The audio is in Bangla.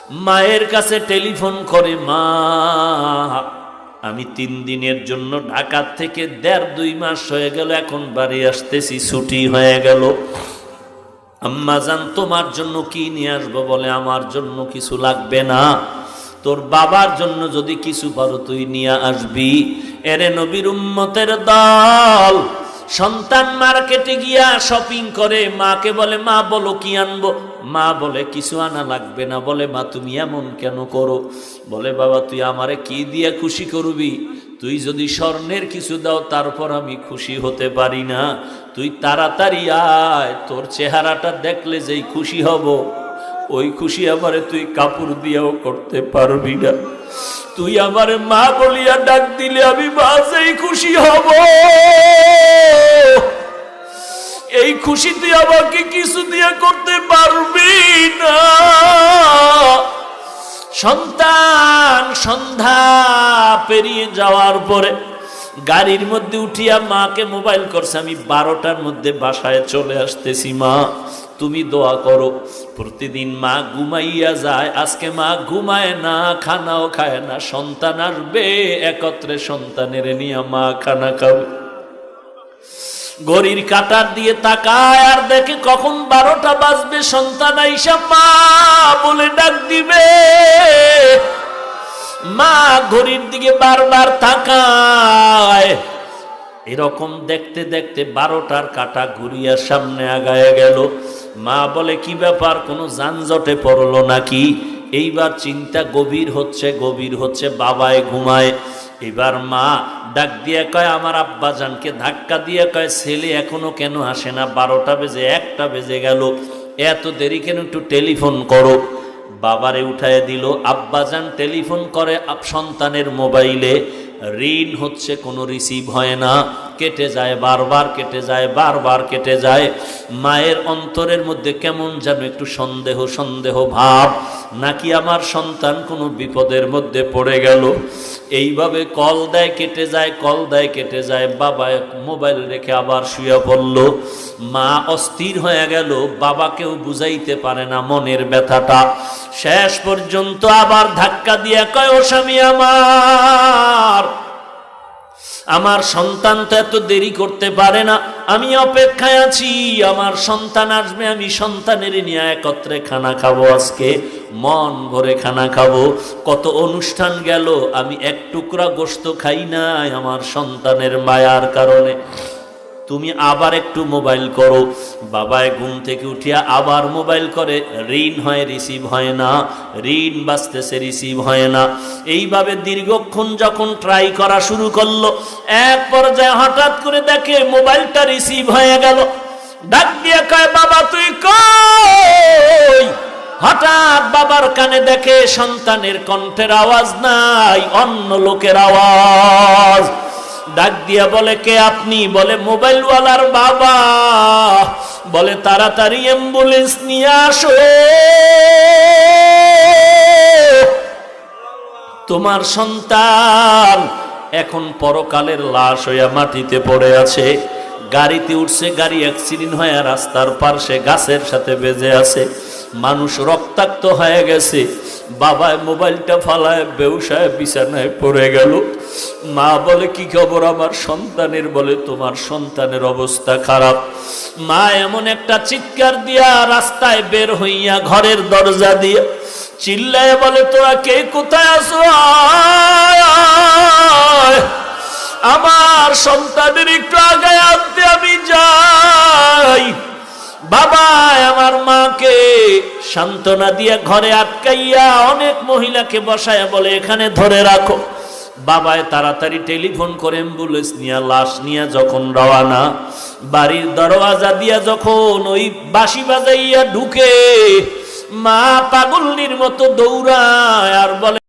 মায়ের কাছে টেলিফোন করে, মা আমি 3 দিনের জন্য ঢাকা থেকে 1.5-2 মাস হয়ে গেল, এখন বাড়ি আসতেছি, ছুটি হয়ে গেল। আম্মা জান তোমার জন্য কি নিয়ে আসবো? বলে আমার জন্য কিছু লাগবে না, তোর বাবার জন্য যদি কিছু পারো তুই নিয়ে আসবি। এরে নবীর উম্মতের দল, সন্তান মার্কেটে গিয়া শপিং করে, মাকে বলে মা বলো কি আনবো? মা বলে কিছু আনা লাগবে না। বলে মা তুমি এমন কেন করো? বলে বাবা তুই আমারে কি দিয়ে খুশি করবি? তুই যদি স্বর্ণের কিছু দাও তারপর আমি খুশি হতে পারি না। তুই তাড়াতাড়ি আয়, তোর চেহারাটা দেখলে যেই খুশি হব ওই খুশি আমারে তুই কাপড় দিয়েও করতে পারবি না। তুই আমারে মা বলিয়া ডাক দিলে আমি বাসেই খুশি হব। এই খুশি তুই আমাকে কিছু দিয়ে করতে পারবি না। সন্তান সন্ধ্যা পেরিয়ে যাওয়ার পরে গাড়ির মধ্যে উঠিয়া মাকে মোবাইল করছে, আমি 12টার মধ্যে বাসায় চলে আসতেছি, মা তুমি দোয়া করো। প্রতিদিন মা ঘুমাইয়া যায়, আজকে মা ঘুমায় না, খানাও খায় না। সন্তান আসবে, একত্রে সন্তানের নিয়ে মা খানা খাবে। ঘড়ির কাঁটার দিয়ে তাকায় আর দেখে কখন 12টা বাজবে, সন্তান আইসা মা বলে ডাক দিবে। মা ঘড়ির দিকে বারবার তাকায়। এরকম দেখতে দেখতে 12টার কাঁটা ঘুরিয়া সামনে আগায় গেল। মা বলে কি ব্যাপার, কোনো যানজটে পড়লো নাকি? এইবার চিন্তা গভীর হচ্ছে, বাবায় ঘুমায়। এবার মা ডাক দিয়ে কয়, আমার আব্বাজানকে ধাক্কা দিয়ে কয়, ছেলে এখনো কেন আসে না? 12টা বেজে 1টা বেজে গেল, এত দেরি কেন? একটু টেলিফোন করো। বাবারে উঠায় দিল। আব্বাজান টেলিফোন করে সন্তানের মোবাইলে, রিং হচ্ছে, কোনো রিসিভ হয় না, কেটে যায়, বারবার কেটে যায়, বারবার কেটে যায়। মায়ের অন্তরের মধ্যে কেমন যেন একটু সন্দেহ ভাব, নাকি আমার সন্তান কোনো বিপদের মধ্যে পড়ে গেল। এইভাবে কল দেয়, কেটে যায়, কল দেয়, কেটে যায়। বাবা মোবাইল রেখে আবার শুয়ে পড়ল। মা অস্থির হয়ে গেল, বাবাকেও বুঝাইতে পারে না মনের ব্যথাটা। শেষ পর্যন্ত আবার ধাক্কা দিয়ে কয়, ও স্বামী আমার সন্তান তো এত দেরি করতে পারে না, আমি অপেক্ষায় আছি, আমার সন্তান আসবে, আমি সন্তানের নিয়ে একত্রে খানা খাবো, আজকে মন ভরে খানা খাবো। কত অনুষ্ঠান গেল, আমি এক টুকরা গোশত খাই নাই আমার সন্তানের মায়ার কারণে। তুমি আবার একটু মোবাইল করো। বাবায় ঘুম থেকে উঠিয়া আবার মোবাইল করে, রিং হয়, রিসিভ হয় না, রিং বাজতেছে, রিসিভ হয় না। এইভাবে দীর্ঘক্ষণ যখন ট্রাই করা শুরু করলো, এক পর্যায়ে হঠাৎ করে দেখে মোবাইলটা রিসিভ হয়ে গেল। ডাক দিয়ে কয়, বাবা তুই কই? হঠাৎ বাবার কানে দেখে সন্তানের কণ্ঠের আওয়াজ নাই, অন্য লোকের আওয়াজ। ডাক দিয়া বলে, কে আপনি? বলে মোবাইলওয়ালার বাবা। বলে তাড়াতাড়ি অ্যাম্বুলেন্স নিয়ে আসো, তোমার সন্তান এখন পরকালের লাশ হইয়া মাটিতে পড়ে আছে। গাড়িতে উঠছে, গাড়ি অ্যাক্সিডেন্ট হয়ে রাস্তার পাশে গাছের সাথে বেজে আছে, মানুষ রক্তাক্ত হয়ে গেছে। বাবায় মোবাইলটা ফালায় বেউসায় বিছানায় পড়ে গেল। মা বলে কি খবর আমার সন্তানের? বলে তোমার সন্তানের অবস্থা খারাপ। মা এমন একটা চিৎকার দিয়া রাস্তায় বের হইয়া ঘরের দরজা দিয়ে চিল্লায় বলে, তোরা কে কোথায় আছো? আমার সন্তানের একটু আগায় আনতে আমি যাই। বাবা আমার মাকে সান্ত্বনা দিয়ে ঘরে আটকাইয়া অনেক মহিলাকে বসায় বলে, এখানে ধরে রাখো। বাবায় তাড়াতাড়ি টেলিফোন করে অ্যাম্বুলেন্স নিয়ে লাশ নিয়ে যখন রওয়ানা, বাড়ির দরওয়াজা দিয়া যখন ওই বাঁশি বাজাইয়া ঢুকে, মা পাগলনির মতো দৌড়ায় আর বলে,